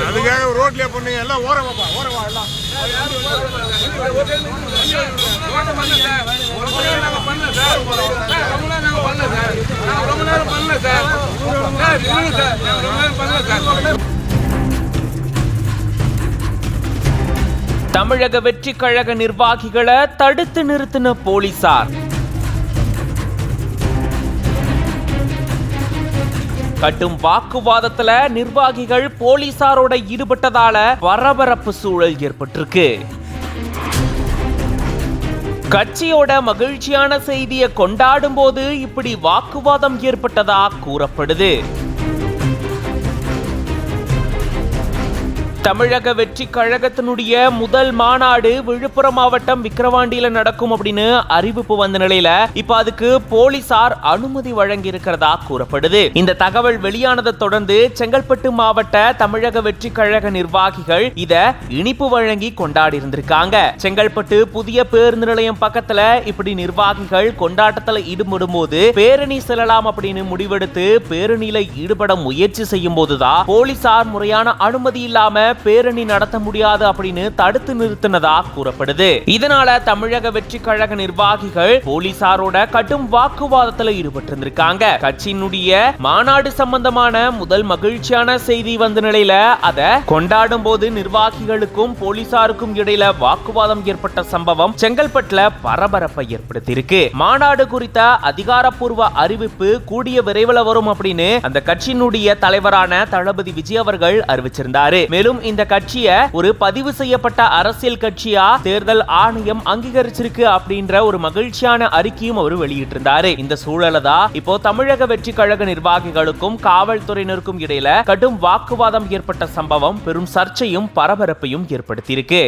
அதுக்காக ரோட்லயே பண்ணீங்க எல்லாம் ஓரவா எல்லாம் தமிழக வெற்றி கழக நிர்வாகிகளை தடுத்து நிறுத்தின போலீசார். கட்டும் வாக்குவாதத்துல நிர்வாகிகள் போலீசாரோட ஈடுபட்டதால பரபரப்பு சூழல் ஏற்பட்டிருக்கு. கட்சியோட மகிழ்ச்சியான செய்தியை கொண்டாடும் போது இப்படி வாக்குவாதம் ஏற்பட்டதா கூறப்படுது. தமிழக வெற்றி கழகத்தினுடைய முதல் மாநாடு விழுப்புரம் மாவட்டம் விக்கிரவாண்டியில நடக்கும் அப்படின்னு அறிவிப்பு வந்த நிலையில இப்ப அதுக்கு போலீசார் அனுமதி வழங்கி இருக்கிறதா கூறப்படுது. இந்த தகவல் வெளியானதை தொடர்ந்து செங்கல்பட்டு மாவட்ட தமிழக வெற்றி கழக நிர்வாகிகள் இத இனிப்பு வழங்கி கொண்டாடி இருந்திருக்காங்க. செங்கல்பட்டு புதிய பேருந்து நிலையம் பக்கத்துல இப்படி நிர்வாகிகள் கொண்டாட்டத்துல ஈடுபடும் போது பேரணி செல்லலாம் அப்படின்னு முடிவெடுத்து பேரணியில ஈடுபட முயற்சி செய்யும் போதுதான் போலீசார் முறையான அனுமதி இல்லாம பேரணி நடத்த முடியாது அப்படின்னு தடுத்து நிறுத்தினதா கூறப்படுது. இதனால தமிழக வெற்றி கழக நிர்வாகிகள் போலீசாரோட கடும் வாக்குவாதத்துல ஈடுபட்டிருந்திருக்காங்க. கட்சியினுடைய மாநாடு சம்பந்தமான முதல் மகிழ்ச்சியான செய்தி வந்த நிலையில அத கொண்டாடும் போது நிர்வாகிகளுக்கும் போலீசாருக்கும் இடையில வாக்குவாதம் ஏற்பட்ட சம்பவம் செங்கல்பட்டுல பரபரப்பை ஏற்படுத்தியிருக்கு. மாநாடு குறித்த அதிகாரப்பூர்வ அறிவிப்பு கூடிய விரைவில் வரும் அப்படின்னு அந்த கட்சியினுடைய தலைவரான தளபதி விஜய் அவர்கள் அறிவிச்சிருந்தாரு. மேலும் இந்த கட்சியை ஒரு பதிவு செய்யப்பட்ட அரசியல் கட்சியா தேர்தல் ஆணையம் அங்கீகரிச்சிருக்கு அப்படின்ற ஒரு மகிழ்ச்சியான அறிக்கையும் அவர் வெளியிட்டிருந்தாரு. இந்த சூழல தான் இப்போ தமிழக வெற்றி கழக நிர்வாகிகளுக்கும் காவல்துறையினருக்கும் இடையில கடும் வாக்குவாதம் ஏற்பட்ட சம்பவம் பெரும் சர்ச்சையும் பரபரப்பையும் ஏற்படுத்தியிருக்கு.